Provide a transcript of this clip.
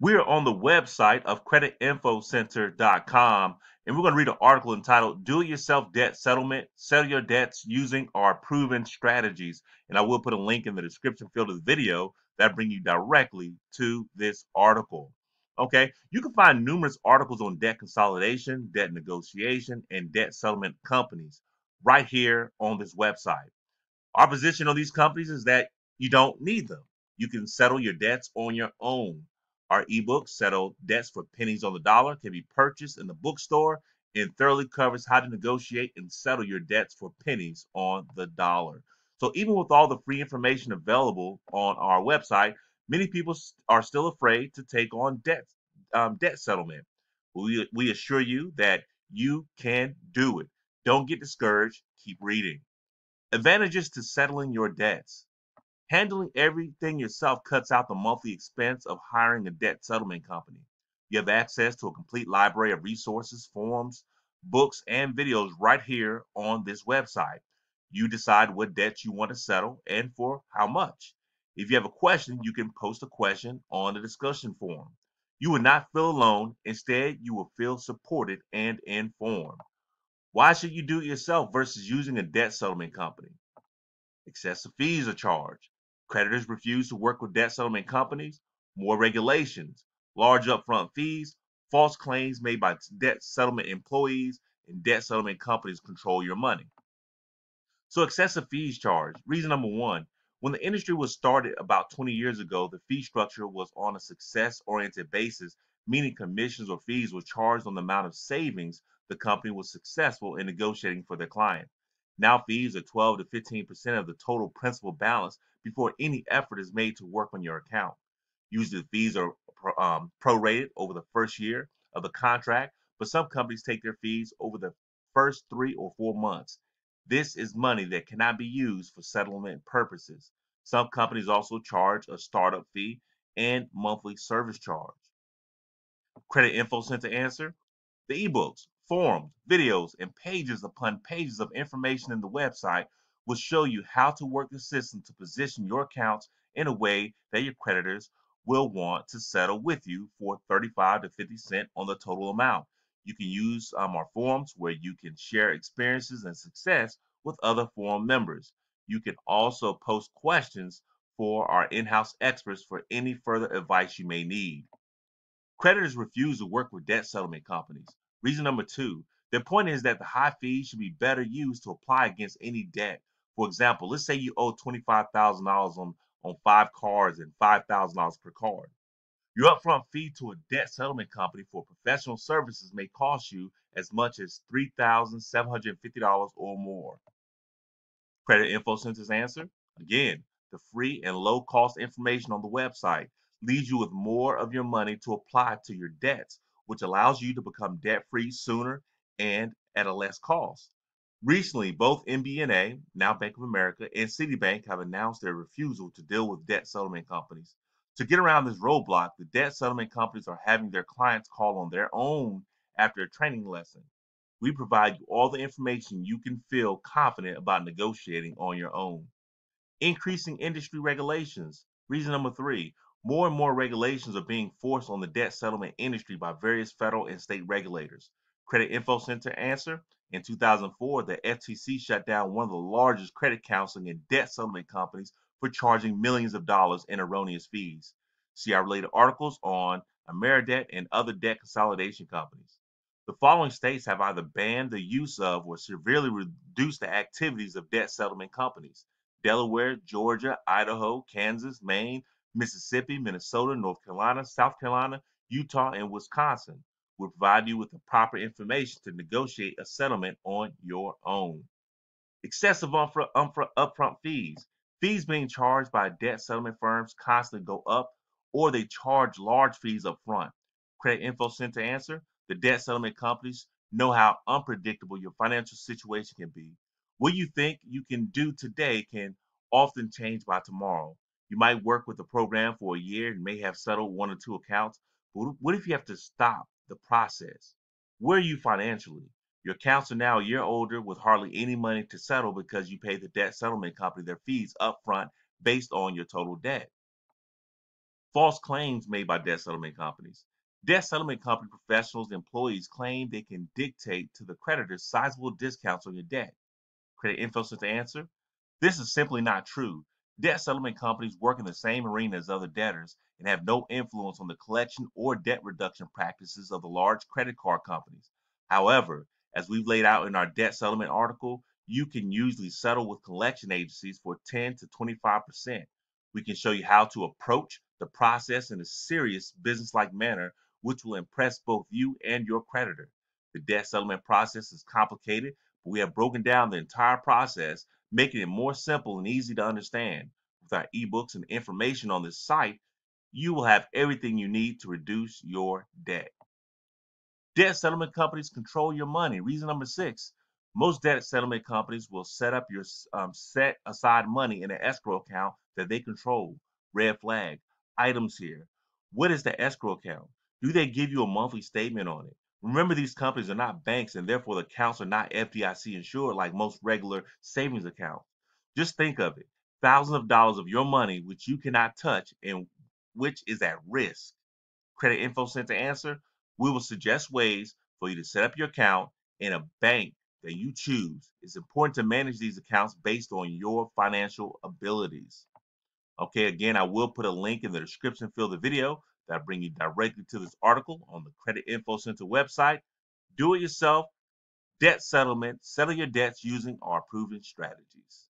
We're on the website of creditinfocenter.com, and we're going to read an article entitled Do It Yourself Debt Settlement. Settle your debts using our proven strategies. And I will put a link in the description field of the video that bring you directly to this article. Okay, you can find numerous articles on debt consolidation, debt negotiation, and debt settlement companies right here on this website. Our position on these companies is that you don't need them. You can settle your debts on your own. Our ebook, Settle Debts for Pennies on the Dollar, can be purchased in the bookstore and thoroughly covers how to negotiate and settle your debts for pennies on the dollar. So, even with all the free information available on our website, many people are still afraid to take on debt settlement. We assure you that you can do it. Don't get discouraged. Keep reading. Advantages to settling your debts. Handling everything yourself cuts out the monthly expense of hiring a debt settlement company. You have access to a complete library of resources, forms, books, and videos right here on this website. You decide what debts you want to settle and for how much. If you have a question, you can post a question on the discussion forum. You will not feel alone. Instead, you will feel supported and informed. Why should you do it yourself versus using a debt settlement company? Excessive fees are charged. Creditors refuse to work with debt settlement companies. More regulations, large upfront fees, false claims made by debt settlement employees, and debt settlement companies control your money. So excessive fees charged. Reason number one, when the industry was started about 20 years ago, the fee structure was on a success-oriented basis, meaning commissions or fees were charged on the amount of savings the company was successful in negotiating for their client. Now fees are 12 to 15% of the total principal balance before any effort is made to work on your account. Usually the fees are prorated over the first year of the contract, but some companies take their fees over the first 3 or 4 months. This is money that cannot be used for settlement purposes. Some companies also charge a startup fee and monthly service charge. Credit Info Center answer. The ebooks, forums, videos, and pages upon pages of information in the website will show you how to work the system to position your accounts in a way that your creditors will want to settle with you for 35 to 50 cents on the total amount. You can use our forums where you can share experiences and success with other forum members. You can also post questions for our in-house experts for any further advice you may need. Creditors refuse to work with debt settlement companies. Reason number two, their point is that the high fees should be better used to apply against any debt. For example, let's say you owe $25,000 on 5 cards and $5,000 per card. Your upfront fee to a debt settlement company for professional services may cost you as much as $3,750 or more. Credit Info Center's answer? Again, the free and low cost information on the website leaves you with more of your money to apply to your debts, which allows you to become debt free sooner and at a less cost. Recently, both MBNA, now Bank of America, and Citibank have announced their refusal to deal with debt settlement companies. To get around this roadblock, the debt settlement companies are having their clients call on their own after a training lesson. We provide you all the information you can feel confident about negotiating on your own. Increasing industry regulations. Reason number three, more and more regulations are being forced on the debt settlement industry by various federal and state regulators. Credit Info Center answer. In 2004, the FTC shut down one of the largest credit counseling and debt settlement companies for charging millions of dollars in erroneous fees. See our related articles on Ameridebt and other debt consolidation companies. The following states have either banned the use of or severely reduced the activities of debt settlement companies: Delaware, Georgia, Idaho, Kansas, Maine, Mississippi, Minnesota, North Carolina, South Carolina, Utah, and Wisconsin. Will provide you with the proper information to negotiate a settlement on your own. Excessive upfront fees. Fees being charged by debt settlement firms constantly go up, or they charge large fees up front. Credit Info Center answer. The debt settlement companies know how unpredictable your financial situation can be. What you think you can do today can often change by tomorrow. You might work with the program for a year and may have settled one or two accounts, but what if you have to stop the process? Where are you financially? Your accounts are now a year older with hardly any money to settle because you paid the debt settlement company their fees up front based on your total debt. False claims made by debt settlement companies. Debt settlement company professionals and employees claim they can dictate to the creditors sizable discounts on your debt. Credit Info sent the answer. This is simply not true. Debt settlement companies work in the same arena as other debtors and have no influence on the collection or debt reduction practices of the large credit card companies. However, as we've laid out in our debt settlement article, you can usually settle with collection agencies for 10 to 25%. We can show you how to approach the process in a serious business-like manner, which will impress both you and your creditor. The debt settlement process is complicated, but we have broken down the entire process, making it more simple and easy to understand. With our ebooks and information on this site, you will have everything you need to reduce your debt. Debt settlement companies control your money. Reason number 6, most debt settlement companies will set up your set aside money in an escrow account that they control. Red flag. Items here. What is the escrow account? Do they give you a monthly statement on it? Remember, these companies are not banks and therefore the accounts are not FDIC insured like most regular savings accounts. Just think of it. Thousands of dollars of your money which you cannot touch and which is at risk. Credit Info sent the answer. We will suggest ways for you to set up your account in a bank that you choose. It's important to manage these accounts based on your financial abilities. Okay, again, I will put a link in the description field of the video that bring you directly to this article on the Credit Info Center website. Do it yourself. Debt settlement. Settle your debts using our proven strategies.